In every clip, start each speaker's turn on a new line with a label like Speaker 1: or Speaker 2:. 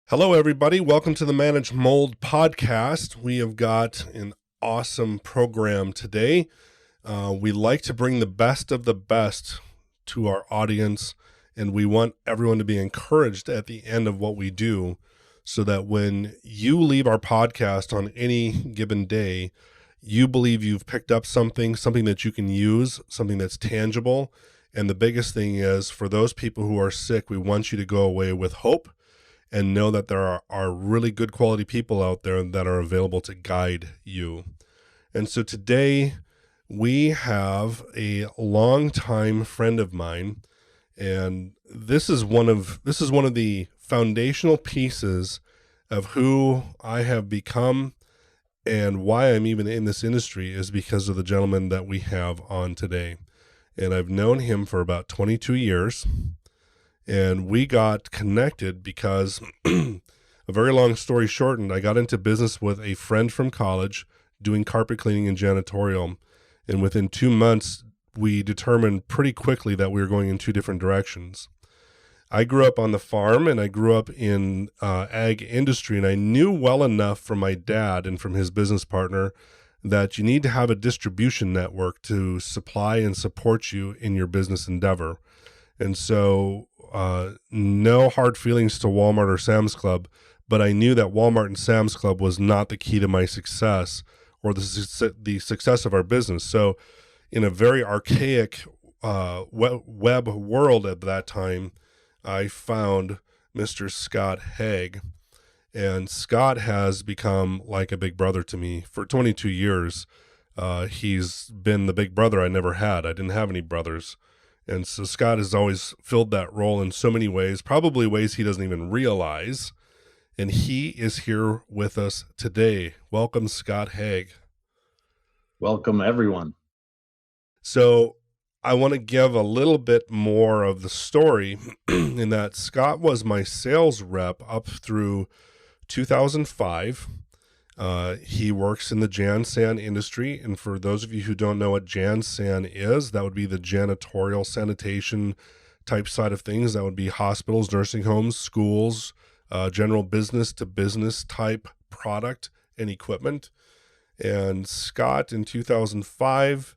Speaker 1: Hello, everybody. Welcome to the Manage Mold podcast. We have got an awesome program today. We like to bring the best of the best to our audience, and we want everyone to be encouraged at the end of what we do so that when you leave our podcast on any given day, you believe you've picked up something that you can use, something that's tangible. And the biggest thing is for those people who are sick, we want you to go away with hope and know that there are really good quality people out there that are available to guide you. And so today we have a longtime friend of mine, and this is one of the foundational pieces of who I have become and why I'm even in this industry is because of the gentleman that we have on today. And I've known him for about 22 years. And we got connected because, a very long story shortened, I got into business with a friend from college doing carpet cleaning and janitorial. And within 2 months, we determined pretty quickly that we were going in two different directions. I grew up on the farm and I grew up in ag industry. And I knew well enough from my dad and from his business partner that you need to have a distribution network to supply and support you in your business endeavor. And so no hard feelings to Walmart or Sam's Club, but I knew that Walmart and Sam's Club was not the key to my success or the success of our business. So in a very archaic web world at that time, I found Mr. Scott Haag. And Scott has become like a big brother to me. For 22 years, he's been the big brother I never had. I didn't have any brothers. And so Scott has always filled that role in so many ways, probably ways he doesn't even realize. And he is here with us today. Welcome, Scott Haag.
Speaker 2: Welcome, everyone.
Speaker 1: So I want to give a little bit more of the story in that Scott was my sales rep up through 2005. He works in the Jan-San industry, and for those of you who don't know what Jan-San is, that would be the janitorial sanitation type side of things. That would be hospitals, nursing homes, schools, general business to business type product and equipment. And Scott in 2005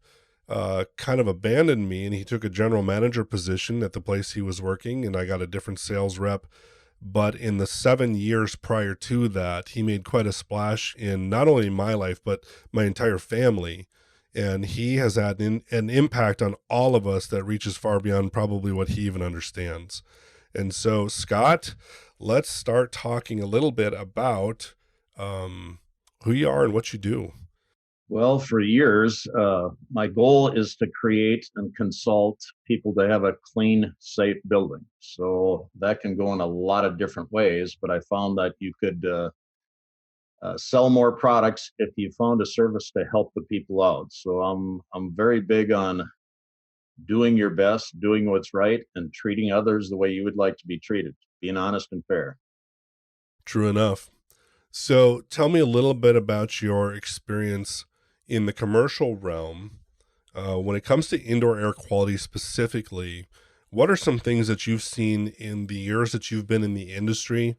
Speaker 1: kind of abandoned me, and he took a general manager position at the place he was working, and I got a different sales rep. But in the 7 years prior to that, he made quite a splash in not only my life, but my entire family. And he has had an impact on all of us that reaches far beyond probably what he even understands. And so, Scott, let's start talking a little bit about who you are and what you do.
Speaker 2: Well, for years, my goal is to create and consult people to have a clean, safe building. So that can go in a lot of different ways, but I found that you could sell more products if you found a service to help the people out. So I'm very big on doing your best, doing what's right, and treating others the way you would like to be treated, being honest and fair.
Speaker 1: True enough. So tell me a little bit about your experience in the commercial realm. When it comes to indoor air quality specifically, what are some things that you've seen in the years that you've been in the industry?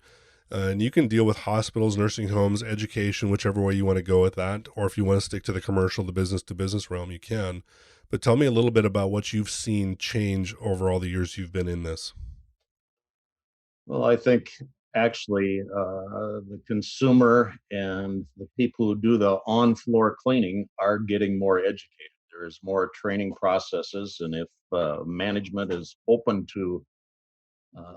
Speaker 1: And you can deal with hospitals, nursing homes, education, whichever way you want to go with that. Or if you want to stick to the commercial, the business to business realm, you can. But tell me a little bit about what you've seen change over all the years you've been in this.
Speaker 2: Well, I think actually the consumer and the people who do the on floor cleaning are getting more educated. There's more training processes, and if management is open to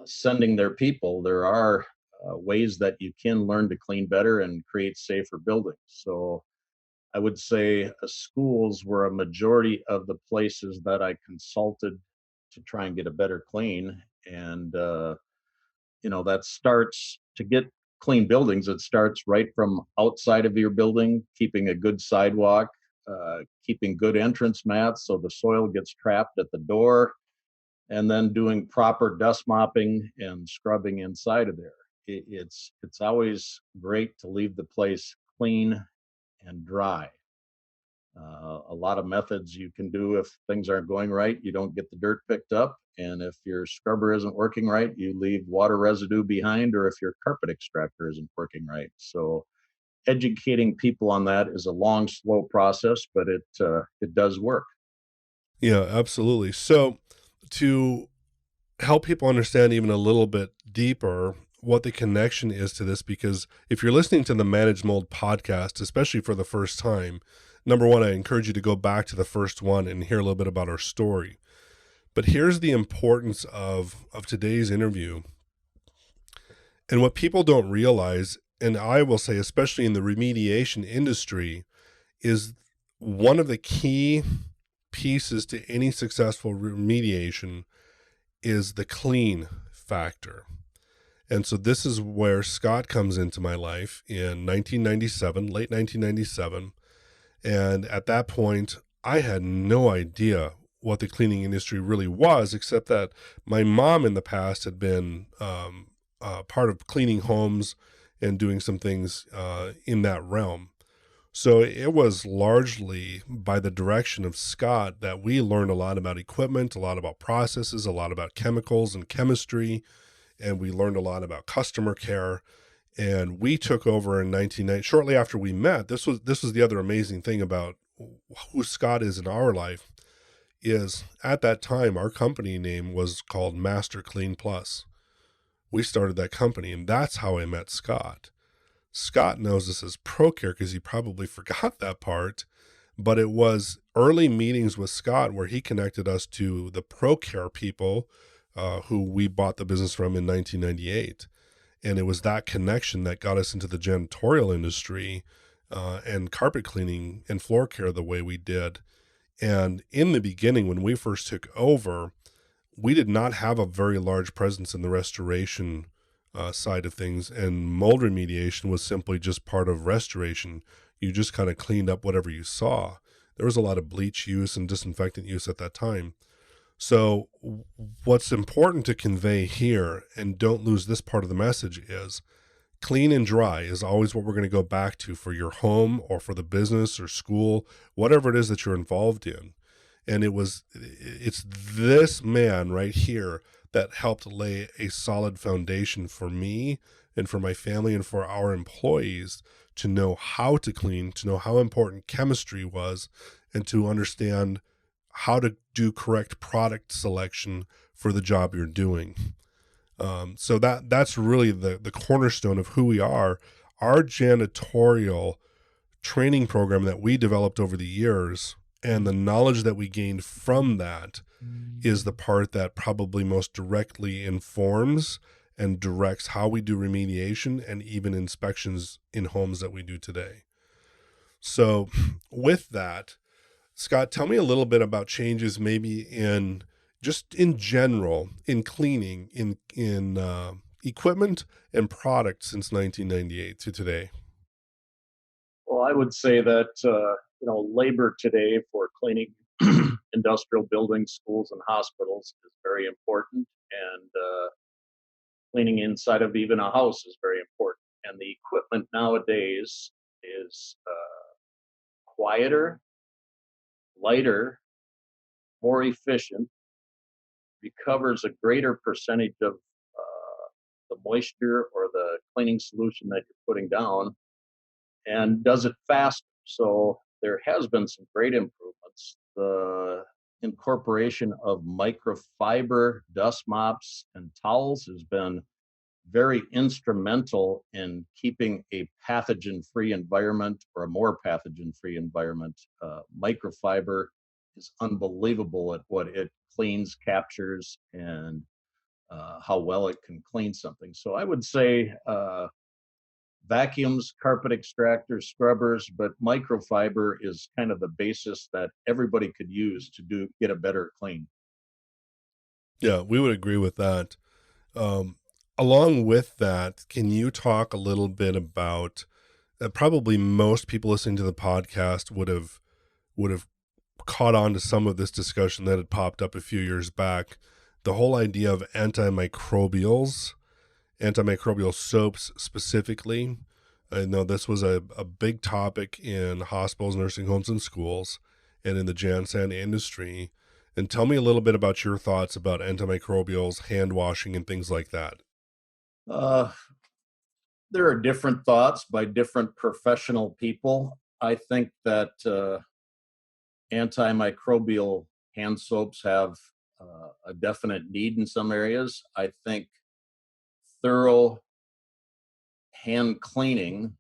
Speaker 2: sending their people, there are ways that you can learn to clean better and create safer buildings. So I would say schools were a majority of the places that I consulted to try and get a better clean. And that starts to get clean buildings. It starts right from outside of your building, keeping a good sidewalk, keeping good entrance mats so the soil gets trapped at the door, and then doing proper dust mopping and scrubbing inside of there. It's always great to leave the place clean and dry. A lot of methods you can do if things aren't going right. You don't get the dirt picked up. And if your scrubber isn't working right, you leave water residue behind, or if your carpet extractor isn't working right. So educating people on that is a long, slow process, but it does work.
Speaker 1: Yeah, absolutely. So to help people understand even a little bit deeper what the connection is to this, because if you're listening to the Manage Mold podcast, especially for the first time, number one, I encourage you to go back to the first one and hear a little bit about our story. But here's the importance of today's interview. And what people don't realize, and I will say, especially in the remediation industry, is one of the key pieces to any successful remediation is the clean factor. And so this is where Scott comes into my life in 1997, late 1997. And at that point, I had no idea what the cleaning industry really was, except that my mom in the past had been part of cleaning homes and doing some things in that realm. So it was largely by the direction of Scott that we learned a lot about equipment, a lot about processes, a lot about chemicals and chemistry, and we learned a lot about customer care. And we took over in 1990. Shortly after we met, this was the other amazing thing about who Scott is in our life, is at that time our company name was called Master Clean Plus. We started that company, and that's how I met Scott. Scott knows us as ProCare because he probably forgot that part, but it was early meetings with Scott where he connected us to the ProCare people who we bought the business from in 1998. And it was that connection that got us into the janitorial industry and carpet cleaning and floor care the way we did. And in the beginning, when we first took over, we did not have a very large presence in the restoration side of things, and mold remediation was simply just part of restoration. You just kind of cleaned up whatever you saw. There was a lot of bleach use and disinfectant use at that time. So what's important to convey here, and don't lose this part of the message, is clean and dry is always what we're going to go back to for your home or for the business or school, whatever it is that you're involved in. And it's this man right here that helped lay a solid foundation for me and for my family and for our employees to know how to clean, to know how important chemistry was, and to understand how to do correct product selection for the job you're doing. So that's really the cornerstone of who we are. Our janitorial training program that we developed over the years and the knowledge that we gained from that is the part that probably most directly informs and directs how we do remediation and even inspections in homes that we do today. So with that, Scott, tell me a little bit about changes maybe in just in general in cleaning, in equipment and products since 1998 to today.
Speaker 2: Well, I would say that labor today for cleaning industrial buildings, schools, and hospitals is very important, and cleaning inside of even a house is very important. And the equipment nowadays is quieter, lighter, more efficient, recovers a greater percentage of the moisture or the cleaning solution that you're putting down, and does it faster. So there has been some great improvements. The incorporation of microfiber dust mops and towels has been very instrumental in keeping a pathogen-free environment or a more pathogen-free environment. Microfiber is unbelievable at what it cleans, captures, and how well it can clean something. So I would say vacuums, carpet extractors, scrubbers, but microfiber is kind of the basis that everybody could use to get a better clean.
Speaker 1: Yeah, we would agree with that. Um, Along with that, can you talk a little bit about probably most people listening to the podcast would have caught on to some of this discussion that had popped up a few years back, the whole idea of antimicrobial soaps specifically, I know this was a big topic in hospitals, nursing homes, and schools, and in the Jansan industry. And tell me a little bit about your thoughts about antimicrobials, hand washing, and things like that.
Speaker 2: Uh, there are different thoughts by different professional people. I think that antimicrobial hand soaps have a definite need in some areas. I think thorough hand cleaning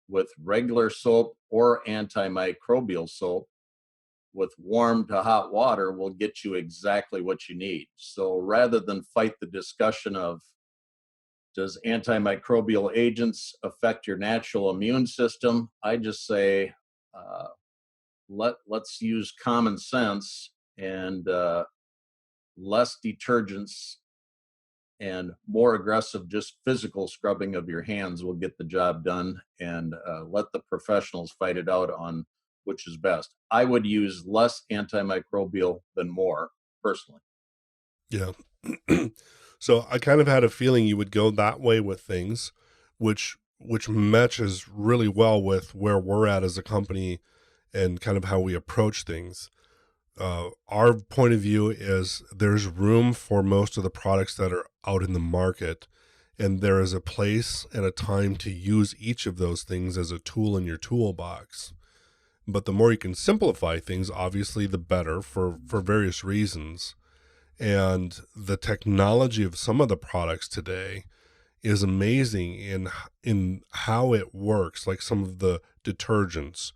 Speaker 2: with regular soap or antimicrobial soap with warm to hot water will get you exactly what you need. So rather than fight the discussion of does antimicrobial agents affect your natural immune system, I just say uh, let's use common sense and less detergents and more aggressive, just physical scrubbing of your hands will get the job done. And let the professionals fight it out on which is best. I would use less antimicrobial than more, personally.
Speaker 1: Yeah. So I kind of had a feeling you would go that way with things, which matches really well with where we're at as a company and kind of how we approach things. Our point of view is there's room for most of the products that are out in the market, and there is a place and a time to use each of those things as a tool in your toolbox. But the more you can simplify things, obviously, the better for various reasons. And the technology of some of the products today is amazing in how it works, like some of the detergents,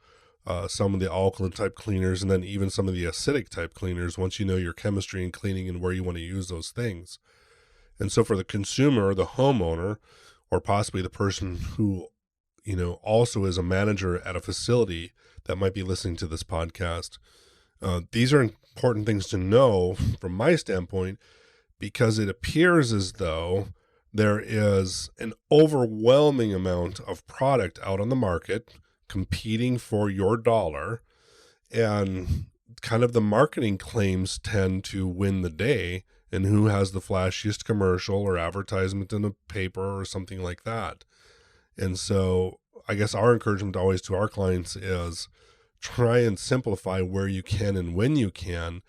Speaker 1: some of the alkaline type cleaners, and then even some of the acidic type cleaners once you know your chemistry and cleaning and where you want to use those things. And so for the consumer or the homeowner, or possibly the person who, also is a manager at a facility that might be listening to this podcast, these are important things to know from my standpoint, because it appears as though there is an overwhelming amount of product out on the market competing for your dollar, and kind of the marketing claims tend to win the day, and who has the flashiest commercial or advertisement in a paper or something like that. And so I guess our encouragement always to our clients is try and simplify where you can and when you can,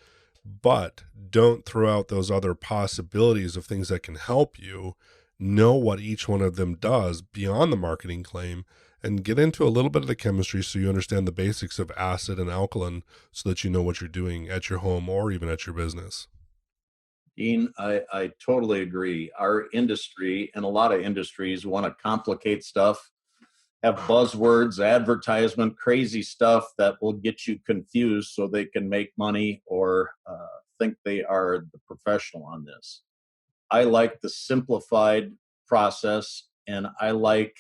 Speaker 1: but don't throw out those other possibilities of things that can help you. Know what each one of them does beyond the marketing claim, and get into a little bit of the chemistry so you understand the basics of acid and alkaline, so that you know what you're doing at your home or even at your business.
Speaker 2: Dean, I totally agree. Our industry and a lot of industries want to complicate stuff, have buzzwords, advertisement, crazy stuff that will get you confused so they can make money or think they are the professional on this. I like the simplified process, and I like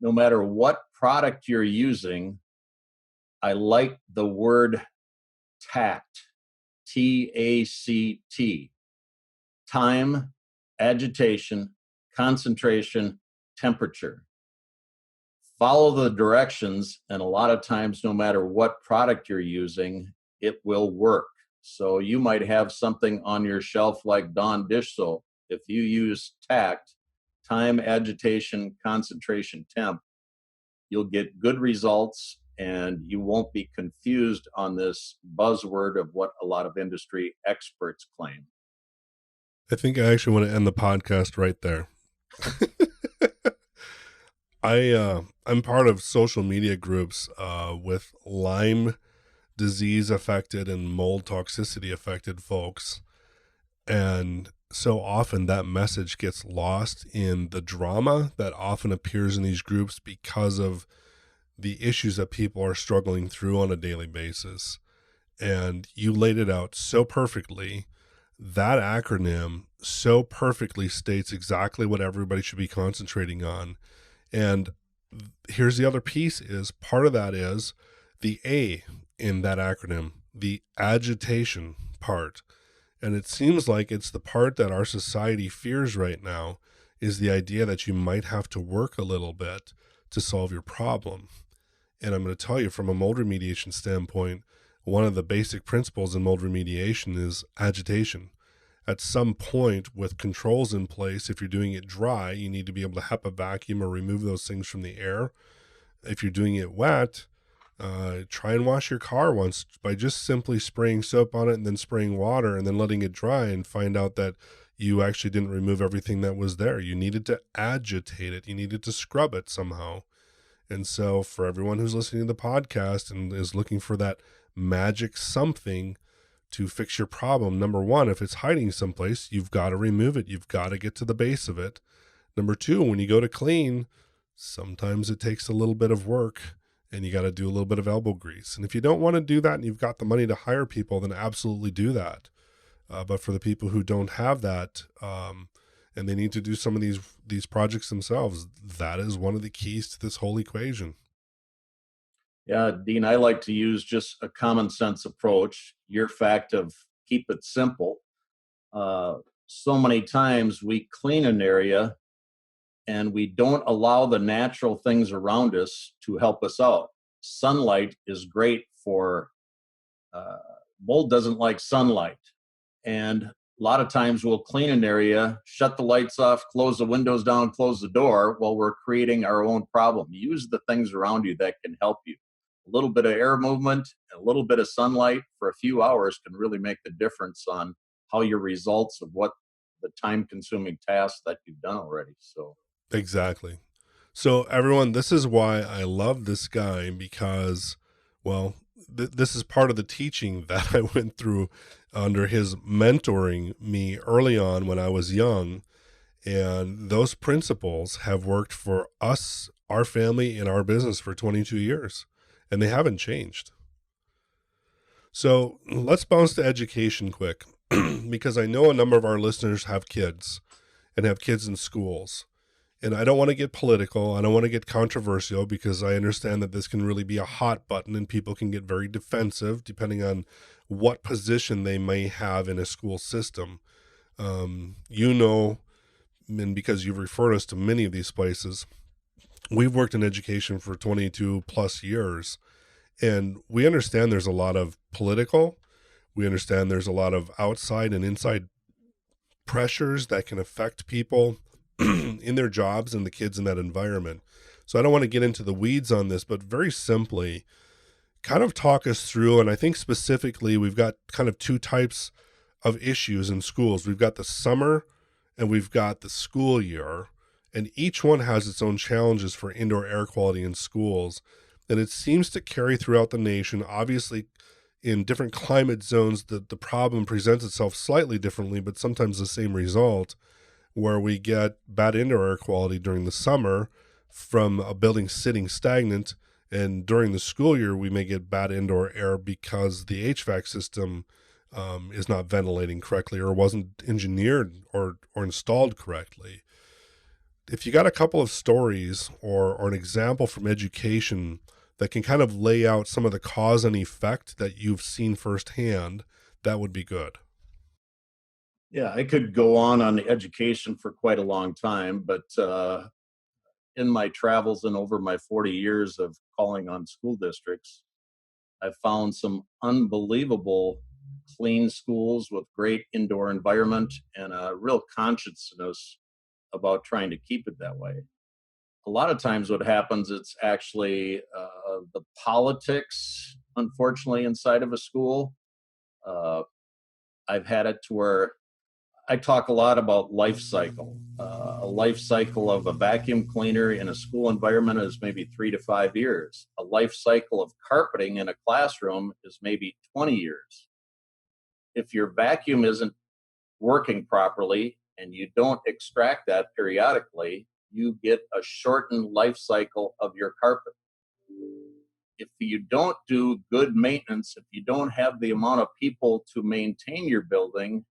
Speaker 2: no matter what product you're using, I like the word tact, TACT, time, agitation, concentration, temperature. Follow the directions, and a lot of times, no matter what product you're using, it will work. So you might have something on your shelf like Dawn dish soap. If you use tact, time, agitation, concentration, temp, you'll get good results, and you won't be confused on this buzzword of what a lot of industry experts claim.
Speaker 1: I think I actually want to end the podcast right there. I'm part of social media groups with Lyme disease affected and mold toxicity affected folks. And so often that message gets lost in the drama that often appears in these groups because of the issues that people are struggling through on a daily basis. And you laid it out so perfectly. That acronym so perfectly states exactly what everybody should be concentrating on. And here's the other piece: is part of that is the A in that acronym, the agitation part. And it seems like it's the part that our society fears right now, is the idea that you might have to work a little bit to solve your problem. And I'm going to tell you, from a mold remediation standpoint, one of the basic principles in mold remediation is agitation. at some point with controls in place, if you're doing it dry, you need to be able to HEPA vacuum or remove those things from the air. If you're doing it wet, try and wash your car once by just simply spraying soap on it and then spraying water and then letting it dry, and find out that you actually didn't remove everything that was there. You needed to agitate it. You needed to scrub it somehow. And so for everyone who's listening to the podcast and is looking for that magic something to fix your problem, number one, if it's hiding someplace, you've got to remove it. You've got to get to the base of it. Number two, when you go to clean, sometimes it takes a little bit of work and you got to do a little bit of elbow grease. And if you don't want to do that and you've got the money to hire people, then absolutely do that. But for the people who don't have that, and they need to do some of these projects themselves, that is one of the keys to this whole equation.
Speaker 2: Yeah, Dean, I like to use just a common sense approach. Your fact of keep it simple. So many times we clean an area and we don't allow the natural things around us to help us out. Sunlight is great for uh, mold doesn't like sunlight. And a lot of times we'll clean an area, shut the lights off, close the windows down, close the door while we're creating our own problem. Use the things around you that can help you. A little bit of air movement, a little bit of sunlight for a few hours can really make the difference on how your results of what the time consuming tasks that you've done already. So,
Speaker 1: Exactly. So everyone, this is why I love this guy, because, well, this is part of the teaching that I went through under his mentoring me early on when I was young. And those principles have worked for us, our family, and our business for 22 years, and they haven't changed. So let's bounce to education quick, because I know a number of our listeners have kids and have kids in schools. And I don't want to get political. I don't want to get controversial, because I understand that this can really be a hot button and people can get very defensive depending on what position they may have in a school system. You know, and because you've referred us to many of these places, we've worked in education for 22 plus years, and we understand there's a lot of political, we understand there's a lot of outside and inside pressures that can affect people in their jobs and the kids in that environment. So I don't want to get into the weeds on this, but very simply, kind of talk us through. And I think specifically, we've got kind of two types of issues in schools. We've got the summer and we've got the school year, and each one has its own challenges for indoor air quality in schools. And it seems to carry throughout the nation. Obviously, in different climate zones, the problem presents itself slightly differently, but sometimes the same result, where we get bad indoor air quality during the summer from a building sitting stagnant. And during the school year, we may get bad indoor air because the HVAC system is not ventilating correctly or wasn't engineered or installed correctly. If you got a couple of stories or an example from education that can kind of lay out some of the cause and effect that you've seen firsthand, that would be good.
Speaker 2: yeah, I could go on education for quite a long time, but in my travels and over my 40 years of calling on school districts, I've found some unbelievable clean schools with great indoor environment and a real consciousness about trying to keep it that way. A lot of times, what happens, it's actually the politics, unfortunately, inside of a school. Uh, I've had it to where I talk a lot about life cycle. A life cycle of a vacuum cleaner in a school environment is maybe 3 to 5 years. A life cycle of carpeting in a classroom is maybe 20 years. If your vacuum isn't working properly and you don't extract that periodically, you get a shortened life cycle of your carpet. If you don't do good maintenance, if you don't have the amount of people to maintain your building,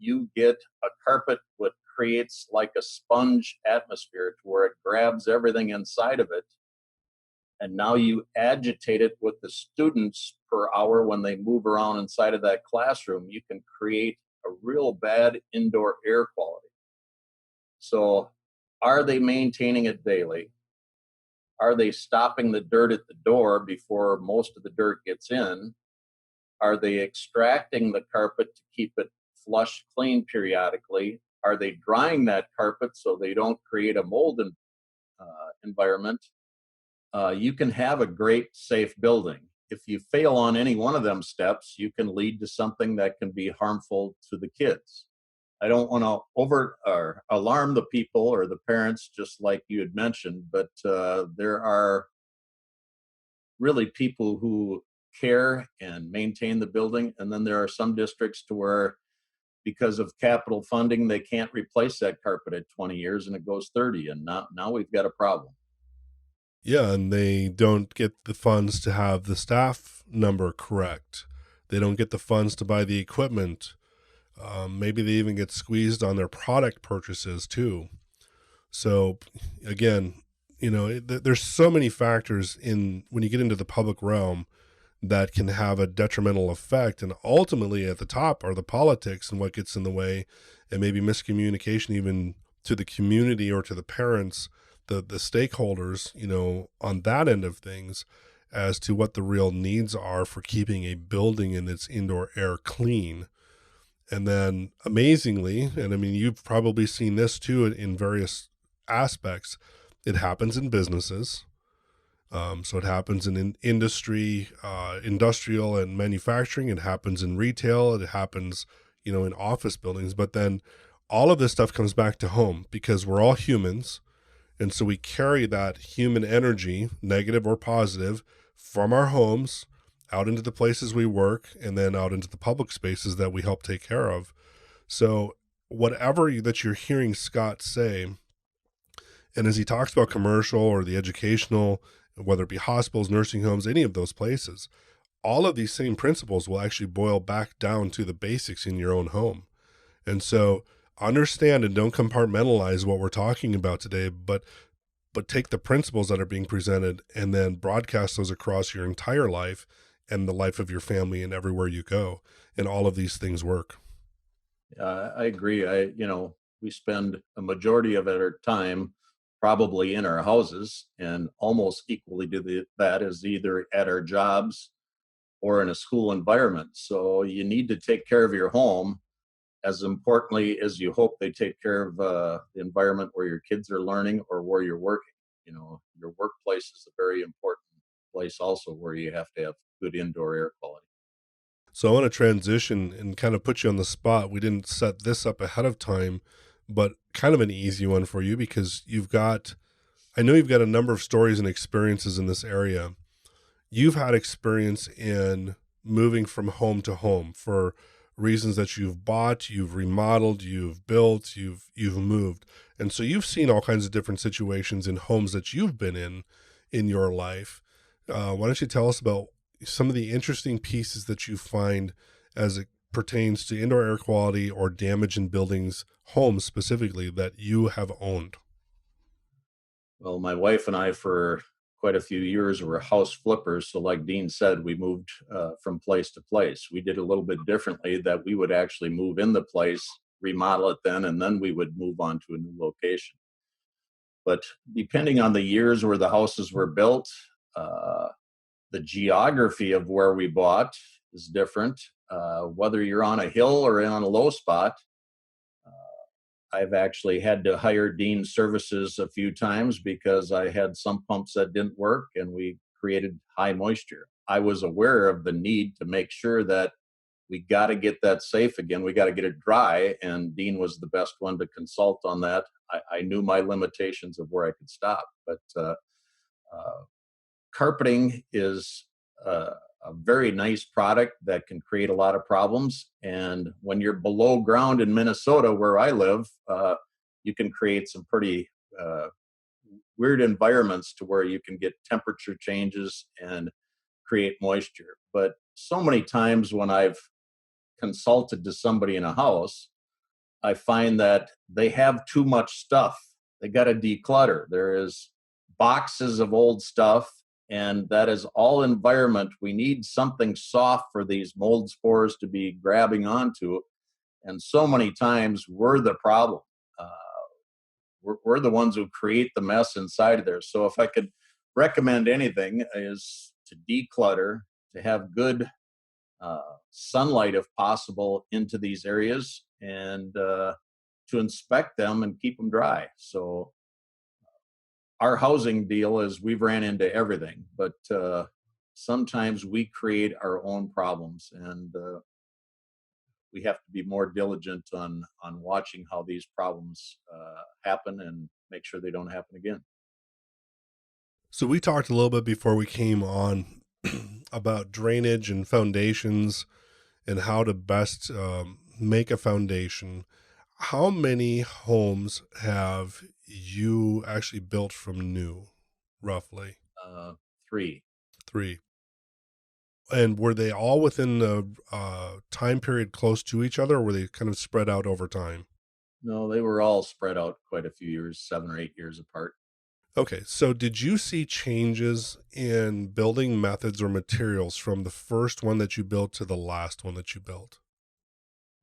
Speaker 2: you get a carpet that creates like a sponge atmosphere to where it grabs everything inside of it. And now you agitate it with the students per hour when they move around inside of that classroom. You can create a real bad indoor air quality. So, are they maintaining it daily? Are they stopping the dirt at the door before most of the dirt gets in? Are they extracting the carpet to keep it flush, clean periodically? Are they drying that carpet so they don't create a environment? You can have a great, safe building. If you fail on any one of them steps, you can lead to something that can be harmful to the kids. I don't want to over or alarm the people or the parents, just like you had mentioned, but there are really people who care and maintain the building. And then there are some districts to where, because of capital funding, they can't replace that carpet at 20 years and it goes 30. And now we've got a problem.
Speaker 1: Yeah, and they don't get the funds to have the staff number correct. They don't get the funds to buy the equipment. Maybe they even get squeezed on their product purchases too. So, again, there's so many factors in when you get into the public realm that can have a detrimental effect. And ultimately, at the top are the politics and what gets in the way, and maybe miscommunication even to the community or to the parents, the stakeholders, on that end of things, as to what the real needs are for keeping a building and its indoor air clean. And then amazingly, and I mean, you've probably seen this too in various aspects, it happens in businesses. So it happens in industry, industrial and manufacturing. It happens in retail. It happens, in office buildings. But then all of this stuff comes back to home because we're all humans. And so we carry that human energy, negative or positive, from our homes out into the places we work and then out into the public spaces that we help take care of. So whatever that you're hearing Scott say, and as he talks about commercial or the educational, whether it be hospitals, nursing homes, any of those places, all of these same principles will actually boil back down to the basics in your own home. And so understand and don't compartmentalize what we're talking about today, but take the principles that are being presented and then broadcast those across your entire life and the life of your family and everywhere you go. And all of these things work.
Speaker 2: I agree. We spend a majority of our time probably in our houses, and almost equally that is either at our jobs or in a school environment. So you need to take care of your home as importantly as you hope they take care of the environment where your kids are learning or where you're working. Your workplace is a very important place also where you have to have good indoor air quality.
Speaker 1: So I want to transition and kind of put you on the spot. We didn't set this up ahead of time, but kind of an easy one for you because I know you've got a number of stories and experiences in this area. You've had experience in moving from home to home for reasons that you've bought, you've remodeled, you've built, you've moved. And so you've seen all kinds of different situations in homes that you've been in your life. Why don't you tell us about some of the interesting pieces that you find as it pertains to indoor air quality or damage in buildings, homes specifically, that you have owned?
Speaker 2: Well, my wife and I, for quite a few years, were house flippers. So, like Dean said, we moved from place to place. We did a little bit differently, that we would actually move in the place, remodel it and then we would move on to a new location. But depending on the years where the houses were built, uh, the geography of where we bought is different. Whether you're on a hill or on a low spot, I've actually had to hire Dean services a few times because I had some pumps that didn't work and we created high moisture. I was aware of the need to make sure that we got to get that safe again. We got to get it dry. And Dean was the best one to consult on that. I knew my limitations of where I could stop, but uh, carpeting is a very nice product that can create a lot of problems. And when you're below ground in Minnesota, where I live, you can create some pretty weird environments to where you can get temperature changes and create moisture. But so many times when I've consulted to somebody in a house, I find that they have too much stuff. They got to declutter. There is boxes of old stuff, and that is all environment. We need something soft for these mold spores to be grabbing onto. And so many times we're the problem. Uh, we're the ones who create the mess inside of there. So if I could recommend anything, is to declutter, to have good sunlight, if possible, into these areas and to inspect them and keep them dry. So our housing deal is we've ran into everything, but sometimes we create our own problems, and we have to be more diligent on watching how these problems happen and make sure they don't happen again.
Speaker 1: So we talked a little bit before we came on about drainage and foundations and how to best make a foundation. How many homes have you actually built from new, roughly?
Speaker 2: Uh, Three.
Speaker 1: Three. And were they all within the time period close to each other, or were they kind of spread out over time?
Speaker 2: No, they were all spread out quite a few years, 7 or 8 years apart.
Speaker 1: Okay, so did you see changes in building methods or materials from the first one that you built to the last one that you built?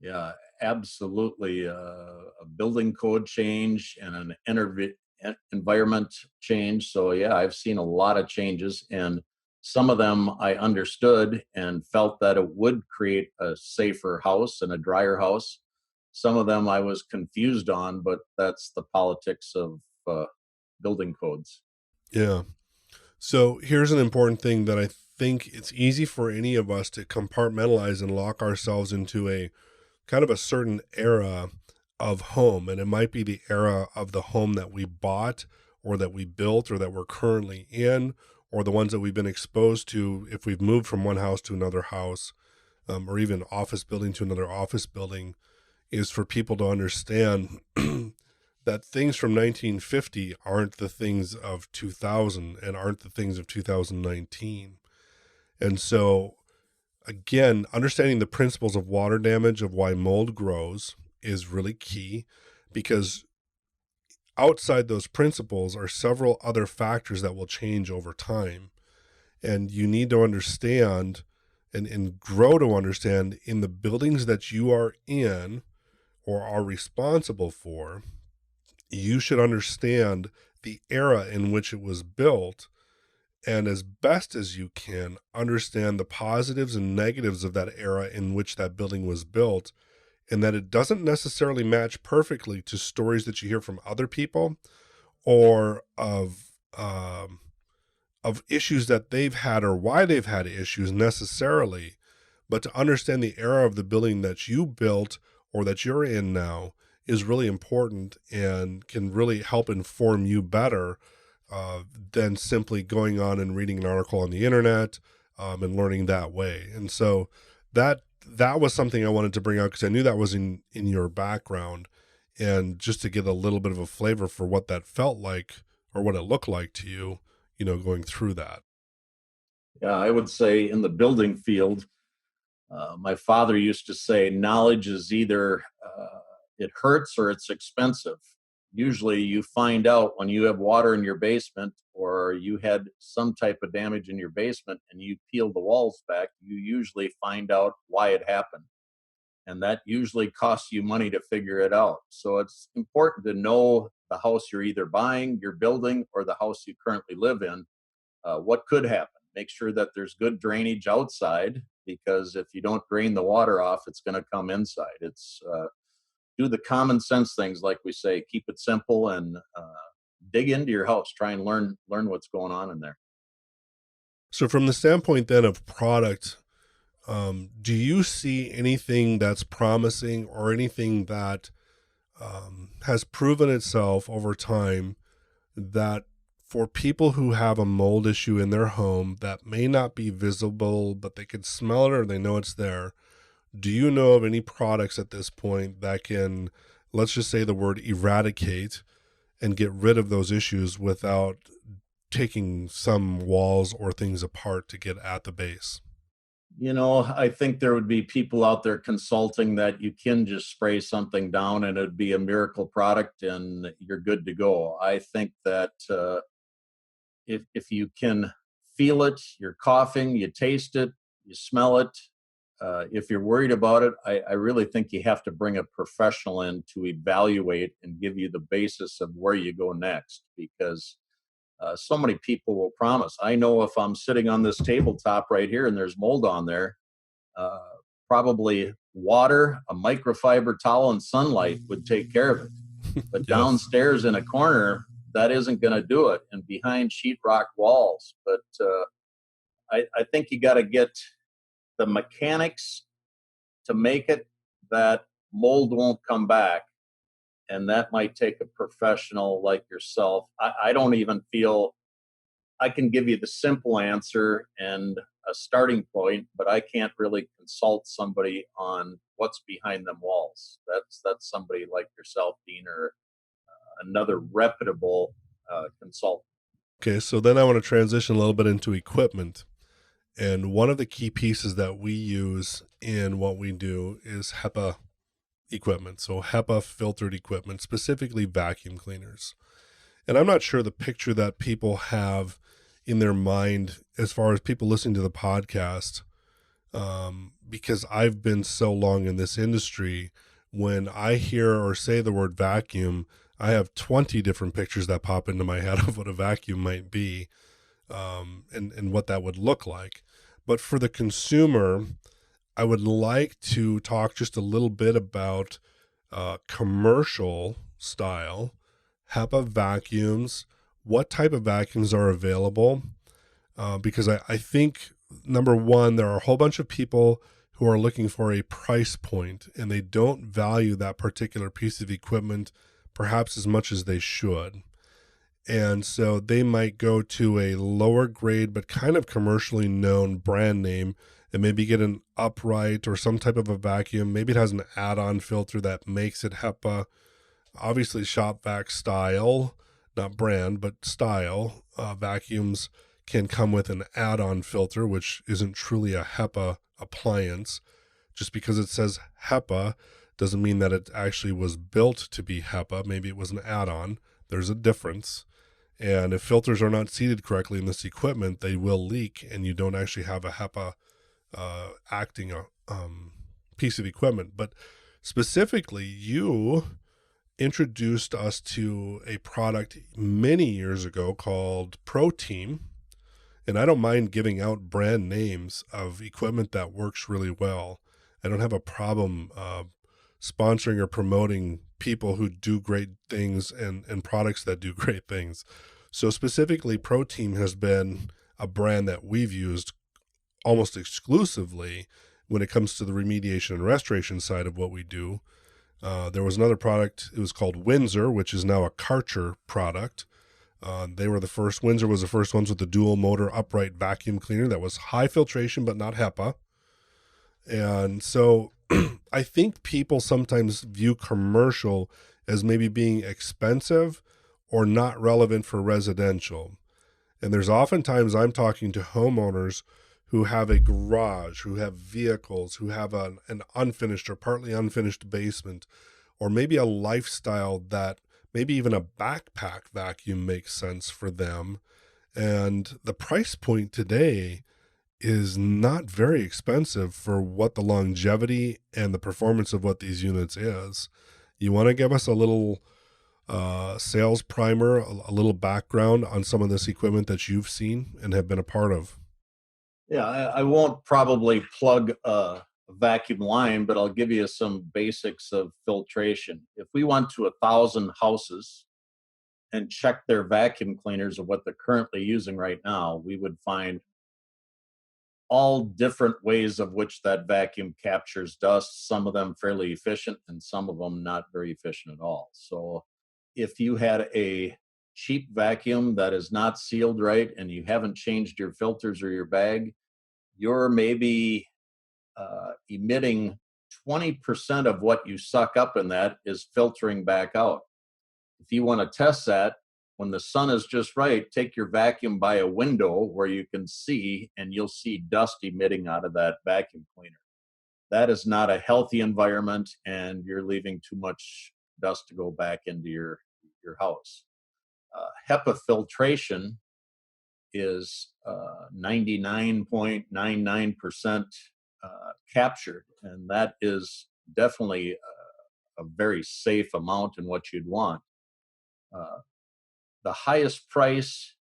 Speaker 2: Yeah, absolutely. A building code change and an environment change. So, yeah, I've seen a lot of changes, and some of them I understood and felt that it would create a safer house and a drier house. Some of them I was confused on, but that's the politics of building codes.
Speaker 1: Yeah. So here's an important thing that I think it's easy for any of us to compartmentalize and lock ourselves into a kind of a certain era of home. And it might be the era of the home that we bought or that we built or that we're currently in, or the ones that we've been exposed to if we've moved from one house to another house, or even office building to another office building, is for people to understand that things from 1950 aren't the things of 2000 and aren't the things of 2019. And so, again, understanding the principles of water damage, of why mold grows, is really key, because outside those principles are several other factors that will change over time. And you need to understand and grow to understand in the buildings that you are in or are responsible for, you should understand the era in which it was built, and as best as you can understand the positives and negatives of that era in which that building was built, and that it doesn't necessarily match perfectly to stories that you hear from other people or of issues that they've had or why they've had issues necessarily, but to understand the era of the building that you built or that you're in now is really important and can really help inform you better than simply going on and reading an article on the internet and learning that way. And so that was something I wanted to bring out because I knew that was in your background, and just to get a little bit of a flavor for what that felt like or what it looked like to you, going through that.
Speaker 2: Yeah, I would say in the building field, my father used to say, knowledge is either it hurts or it's expensive. Usually, you find out when you have water in your basement or you had some type of damage in your basement and you peel the walls back, you usually find out why it happened. And that usually costs you money to figure it out. So it's important to know the house you're either buying, you're building, or the house you currently live in, what could happen. Make sure that there's good drainage outside, because if you don't drain the water off, it's going to come inside. It's do the common sense things, like we say, keep it simple and dig into your house. Try and learn what's going on in there.
Speaker 1: So from the standpoint then of product, do you see anything that's promising or anything that has proven itself over time that for people who have a mold issue in their home that may not be visible, but they can smell it or they know it's there? Do you know of any products at this point that can, let's just say the word eradicate and get rid of those issues without taking some walls or things apart to get at the base?
Speaker 2: I think there would be people out there consulting that you can just spray something down and it'd be a miracle product and you're good to go. I think that if you can feel it, you're coughing, you taste it, you smell it. If you're worried about it, I really think you have to bring a professional in to evaluate and give you the basis of where you go next, because so many people will promise. I know if I'm sitting on this tabletop right here and there's mold on there, Uh, Probably water, a microfiber towel, and sunlight would take care of it. But
Speaker 1: Yes.
Speaker 2: downstairs in a corner, that isn't going to do it, and behind sheetrock walls. But I think you got to get the mechanics to make it that mold won't come back. And that might take a professional like yourself. I don't even feel I can give you the simple answer and a starting point, but I can't really consult somebody on what's behind them walls. That's somebody like yourself, Dean, or another reputable consultant.
Speaker 1: Okay, so then I want to transition a little bit into equipment. And one of the key pieces that we use in what we do is HEPA equipment. So HEPA filtered equipment, specifically vacuum cleaners. And I'm not sure the picture that people have in their mind as far as people listening to the podcast, because I've been so long in this industry. When I hear or say the word vacuum, I have 20 different pictures that pop into my head of what a vacuum might be, and what that would look like. But for the consumer, I would like to talk just a little bit about commercial style HEPA vacuums, what type of vacuums are available, because I think, number one, there are a whole bunch of people who are looking for a price point and they don't value that particular piece of equipment perhaps as much as they should. And so they might go to a lower grade but kind of commercially known brand name and maybe get an upright or some type of a vacuum. Maybe it has an add-on filter that makes it HEPA. Obviously, shop vac style, not brand, but style vacuums can come with an add-on filter, which isn't truly a HEPA appliance. Just because it says HEPA doesn't mean that it actually was built to be HEPA. Maybe it was an add-on. There's a difference. And if filters are not seated correctly in this equipment, they will leak, and you don't actually have a HEPA acting piece of equipment. But specifically, you introduced us to a product many years ago called Pro Team. And I don't mind giving out brand names of equipment that works really well. I don't have a problem sponsoring or promoting people who do great things and products that do great things. So specifically, Pro Team has been a brand that we've used almost exclusively when it comes to the remediation and restoration side of what we do. There was another product, it was called Windsor, which is now a Karcher product. They were the first, Windsor was the first ones with the dual motor upright vacuum cleaner that was high filtration but not HEPA. And so I think people sometimes view commercial as maybe being expensive or not relevant for residential. And there's oftentimes I'm talking to homeowners who have a garage, who have vehicles, who have an unfinished or partly unfinished basement, or maybe a lifestyle that maybe even a backpack vacuum makes sense for them. And the price point today is not very expensive for what the longevity and the performance of what these units is. You want to give us a little sales primer, a little background on some of this equipment that you've seen and have been a part of?
Speaker 2: Yeah, I won't probably plug a vacuum line, but I'll give you some basics of filtration. If we went to 1,000 houses and checked their vacuum cleaners of what they're currently using right now, we would find all different ways of which that vacuum captures dust, some of them fairly efficient and some of them not very efficient at all. So if you had a cheap vacuum that is not sealed right and you haven't changed your filters or your bag, you're maybe emitting 20% of what you suck up in that is filtering back out. If you want to test that, when the sun is just right, take your vacuum by a window where you can see, and you'll see dust emitting out of that vacuum cleaner. That is not a healthy environment, and you're leaving too much dust to go back into your house. HEPA filtration is 99.99% captured, and that is definitely a very safe amount in what you'd want. Uh, the highest price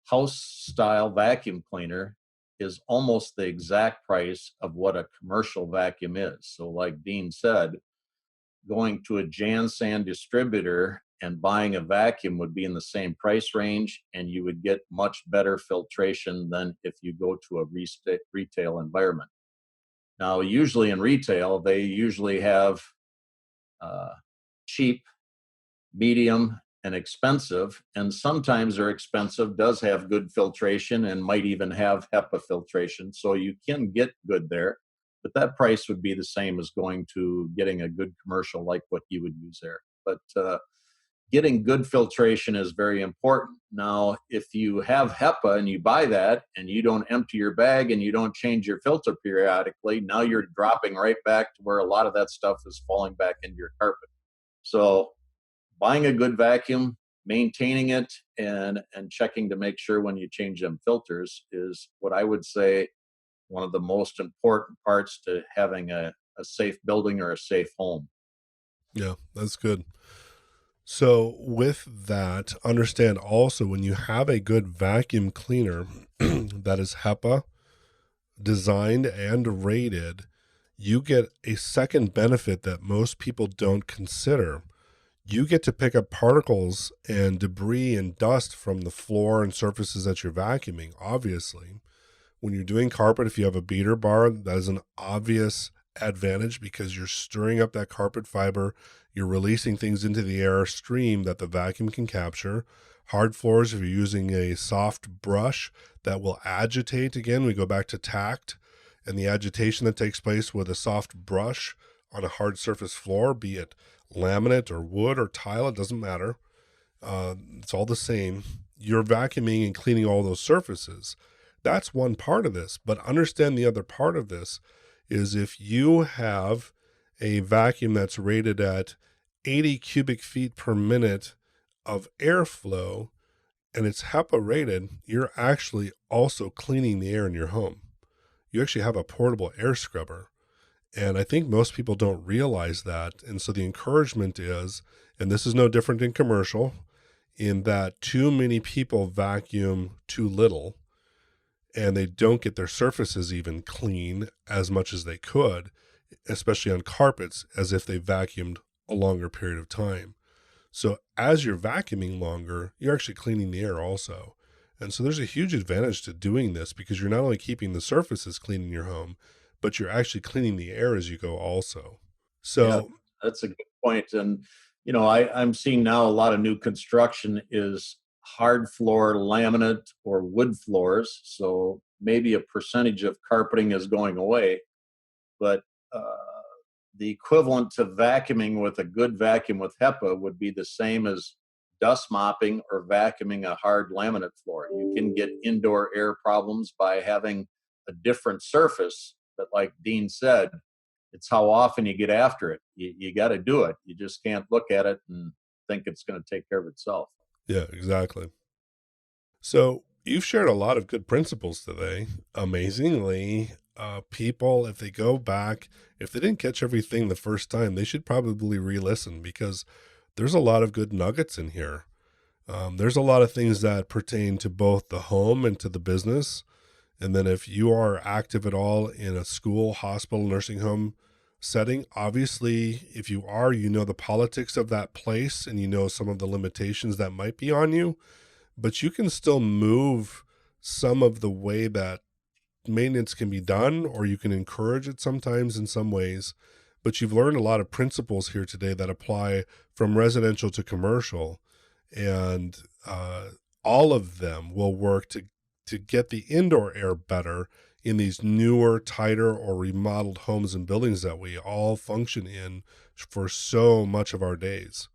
Speaker 2: house style vacuum cleaner is almost the exact price of what a commercial vacuum is. So, like Dean said, going to a Jansan distributor and buying a vacuum would be in the same price range, and you would get much better filtration than if you go to a retail environment. Now, usually in retail, they usually have uh, cheap, medium, and expensive. And sometimes their expensive does have good filtration and might even have HEPA filtration. So you can get good there, but that price would be the same as going to getting a good commercial like what you would use there. But getting good filtration is very important. Now, if you have HEPA and you buy that and you don't empty your bag and you don't change your filter periodically, now you're dropping right back to where a lot of that stuff is falling back into your carpet. So buying a good vacuum, maintaining it, and checking to make sure when you change them filters is what I would say one of the most important parts to having a safe building or a safe home.
Speaker 1: Yeah, that's good. So, with that, understand also when you have a good vacuum cleaner that is HEPA designed and rated, you get a second benefit that most people don't consider. You get to pick up particles and debris and dust from the floor and surfaces that you're vacuuming, obviously. When you're doing carpet, if you have a beater bar, that is an obvious advantage because you're stirring up that carpet fiber. You're releasing things into the air stream that the vacuum can capture. Hard floors, if you're using a soft brush that will agitate, again, we go back to tact and the agitation that takes place with a soft brush on a hard surface floor, be it laminate or wood or tile, it doesn't matter. It's all the same. You're vacuuming and cleaning all those surfaces. That's one part of this, but understand the other part of this is if you have a vacuum that's rated at 80 cubic feet per minute of airflow and it's HEPA rated, you're actually also cleaning the air in your home. You actually have a portable air scrubber. And I think most people don't realize that. And so the encouragement is, and this is no different in commercial, in that too many people vacuum too little and they don't get their surfaces even clean as much as they could, especially on carpets, as if they vacuumed a longer period of time. So as you're vacuuming longer, you're actually cleaning the air also. And so there's a huge advantage to doing this because you're not only keeping the surfaces clean in your home, but you're actually cleaning the air as you go also.
Speaker 2: Yeah,
Speaker 1: So
Speaker 2: that's a good point. And, I'm seeing now a lot of new construction is hard floor laminate or wood floors. So maybe a percentage of carpeting is going away, but uh, the equivalent to vacuuming with a good vacuum with HEPA would be the same as dust mopping or vacuuming a hard laminate floor. You can get indoor air problems by having a different surface, but like Dean said, it's how often you get after it. You got to do it. You just can't look at it and think it's going to take care of itself.
Speaker 1: yeah, exactly. So you've shared a lot of good principles today. Amazingly, people, if they go back, if they didn't catch everything the first time, they should probably re-listen because there's a lot of good nuggets in here. There's a lot of things that pertain to both the home and to the business. And then if you are active at all in a school, hospital, nursing home setting, obviously, if you are, you know the politics of that place and you know some of the limitations that might be on you, but you can still move some of the way that maintenance can be done, or you can encourage it sometimes in some ways. But you've learned a lot of principles here today that apply from residential to commercial, and all of them will work to get the indoor air better in these newer, tighter, or remodeled homes and buildings that we all function in for so much of our days.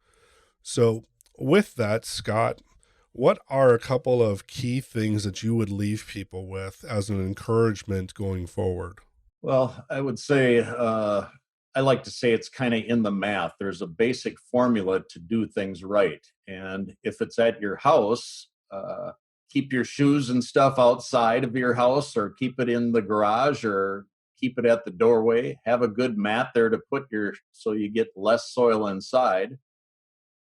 Speaker 1: So, with that, Scott, what are a couple of key things that you would leave people with as an encouragement going forward?
Speaker 2: Well, I would say, I like to say it's kind of in the math. There's a basic formula to do things right. And if it's at your house, keep your shoes and stuff outside of your house or keep it in the garage or keep it at the doorway. Have a good mat there to put so you get less soil inside.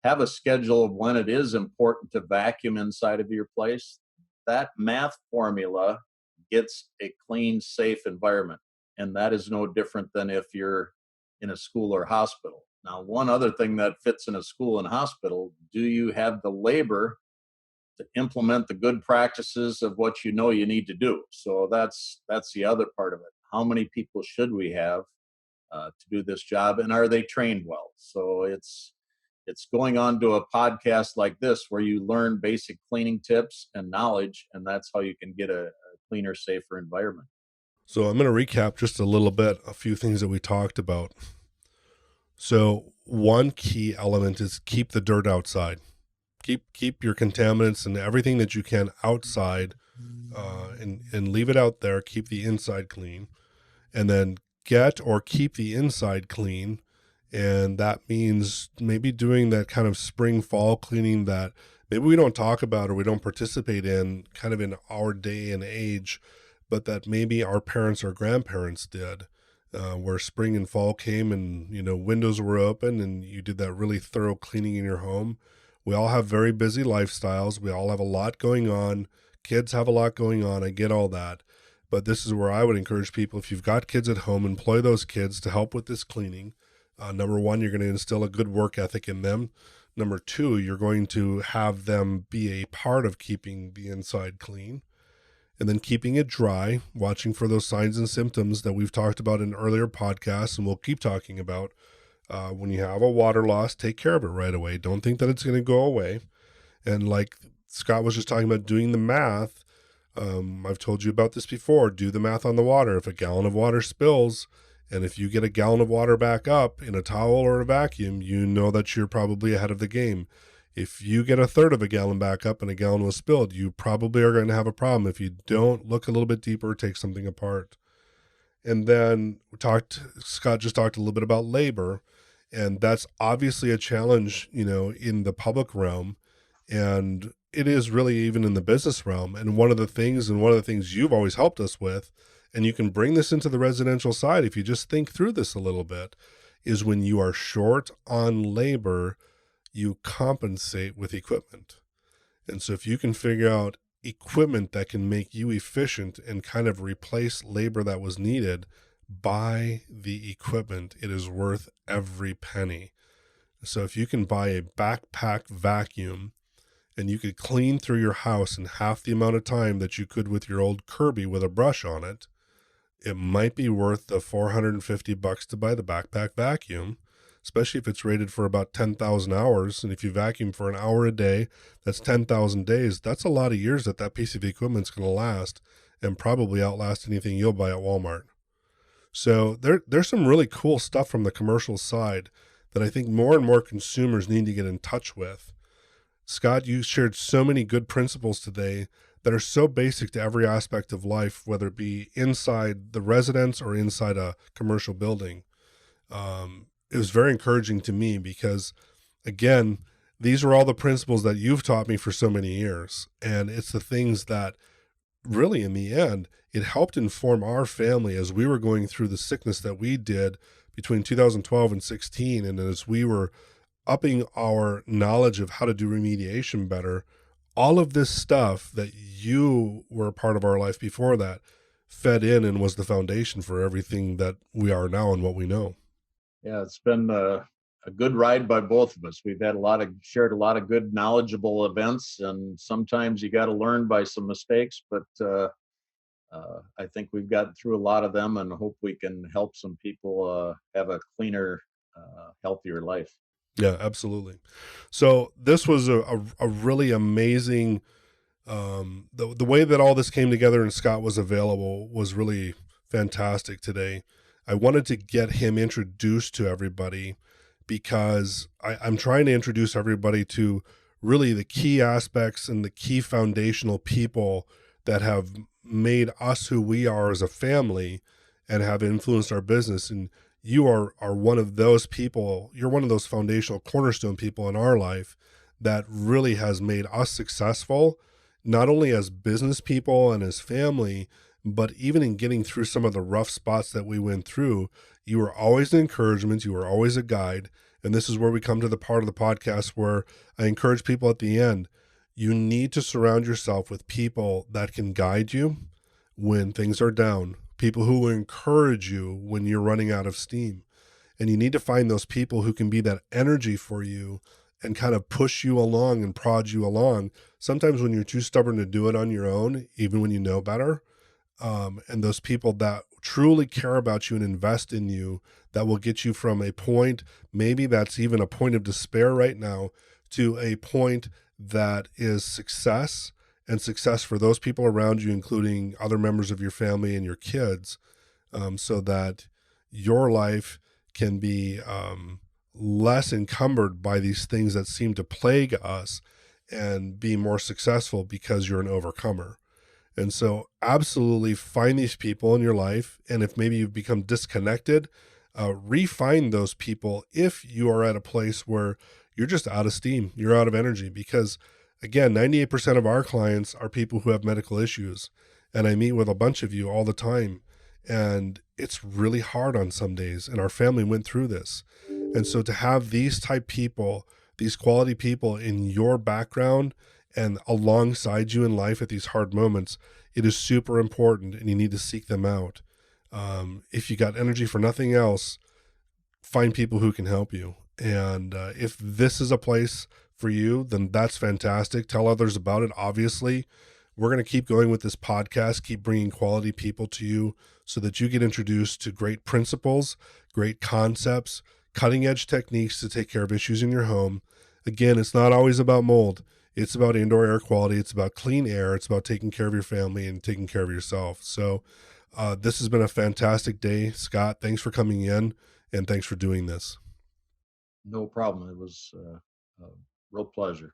Speaker 2: Have a schedule of when it is important to vacuum inside of your place. That math formula it's a clean, safe environment. And that is no different than if you're in a school or hospital. Now, one other thing that fits in a school and hospital, do you have the labor to implement the good practices of what you know you need to do? So that's the other part of it. How many people should we have to do this job, and are they trained well? So it's going on to a podcast like this where you learn basic cleaning tips and knowledge, and that's how you can get a cleaner, safer environment.
Speaker 1: So I'm going to recap just a little bit, a few things that we talked about. So one key element is keep the dirt outside. Keep your contaminants and everything that you can outside, and leave it out there. Keep the inside clean, and then get or keep the inside clean. And that means maybe doing that kind of spring fall cleaning that maybe we don't talk about or we don't participate in kind of in our day and age, but that maybe our parents or grandparents did, where spring and fall came and, windows were open and you did that really thorough cleaning in your home. We all have very busy lifestyles. We all have a lot going on. Kids have a lot going on. I get all that. But this is where I would encourage people, if you've got kids at home, employ those kids to help with this cleaning. Number one, you're going to instill a good work ethic in them. Number two, you're going to have them be a part of keeping the inside clean. And then keeping it dry, watching for those signs and symptoms that we've talked about in earlier podcasts, and we'll keep talking about. When you have a water loss, take care of it right away. Don't think that it's going to go away. And like Scott was just talking about doing the math, I've told you about this before. Do the math on the water. If a gallon of water spills, and if you get a gallon of water back up in a towel or a vacuum, you know that you're probably ahead of the game. If you get a third of a gallon back up and a gallon was spilled, you probably are going to have a problem if you don't look a little bit deeper, take something apart. And then Scott just talked a little bit about labor, and that's obviously a challenge, in the public realm. And it is really even in the business realm. And one of the things you've always helped us with, and you can bring this into the residential side if you just think through this a little bit, is when you are short on labor, you compensate with equipment. And so if you can figure out equipment that can make you efficient and kind of replace labor that was needed, buy the equipment. It is worth every penny. So if you can buy a backpack vacuum and you could clean through your house in half the amount of time that you could with your old Kirby with a brush on it, it might be worth the $450 to buy the backpack vacuum, especially if it's rated for about 10,000 hours. And if you vacuum for an hour a day, that's 10,000 days. That's a lot of years that piece of equipment's going to last, and probably outlast anything you'll buy at Walmart. So there's some really cool stuff from the commercial side that I think more and more consumers need to get in touch with. Scott, you shared so many good principles today that are so basic to every aspect of life, whether it be inside the residence or inside a commercial building. It was very encouraging to me because, again, these are all the principles that you've taught me for so many years. And it's the things that really, in the end, it helped inform our family as we were going through the sickness that we did between 2012 and 16. And as we were upping our knowledge of how to do remediation better, all of this stuff that you were a part of our life before that fed in and was the foundation for everything that we are now and what we know.
Speaker 2: Yeah, it's been a good ride by both of us. We've had shared a lot of good, knowledgeable events, and sometimes you got to learn by some mistakes, but I think we've gotten through a lot of them and hope we can help some people have a cleaner, healthier life.
Speaker 1: Yeah, absolutely. So this was a really amazing, the way that all this came together and Scott was available was really fantastic today. I wanted to get him introduced to everybody because I'm trying to introduce everybody to really the key aspects and the key foundational people that have made us who we are as a family and have influenced our business. And you are one of those people. You're one of those foundational cornerstone people in our life that really has made us successful, not only as business people and as family, but even in getting through some of the rough spots that we went through. You were always an encouragement. You were always a guide. And this is where we come to the part of the podcast where I encourage people at the end. You need to surround yourself with people that can guide you, when things are down, people who will encourage you when you're running out of steam. And you need to find those people who can be that energy for you and kind of push you along and prod you along. Sometimes when you're too stubborn to do it on your own, even when you know better, and those people that truly care about you and invest in you, that will get you from a point, maybe that's even a point of despair right now, to a point that is success, and success for those people around you, including other members of your family and your kids, so that your life can be less encumbered by these things that seem to plague us, and be more successful because you're an overcomer. And so, absolutely find these people in your life. And if maybe you've become disconnected, re-find those people if you are at a place where you're just out of steam, you're out of energy. Because, again, 98% of our clients are people who have medical issues. And I meet with a bunch of you all the time. And it's really hard on some days. And our family went through this. And so, to have these type people, these quality people in your background and alongside you in life at these hard moments, it is super important, and you need to seek them out. If you got energy for nothing else, find people who can help you. And if this is a place for you, then that's fantastic. Tell others about it. Obviously, we're going to keep going with this podcast, keep bringing quality people to you so that you get introduced to great principles, great concepts, cutting edge techniques to take care of issues in your home. Again, it's not always about mold. It's about indoor air quality. It's about clean air. It's about taking care of your family and taking care of yourself. So this has been a fantastic day, Scott. Thanks for coming in, and thanks for doing this.
Speaker 2: No problem. It was a real pleasure.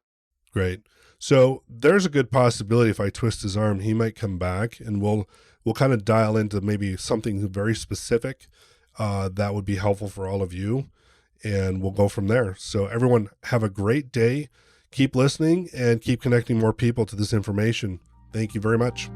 Speaker 1: Great. So there's a good possibility if I twist his arm, he might come back, and we'll kind of dial into maybe something very specific that would be helpful for all of you, and we'll go from there. So everyone, have a great day. Keep listening and keep connecting more people to this information. Thank you very much.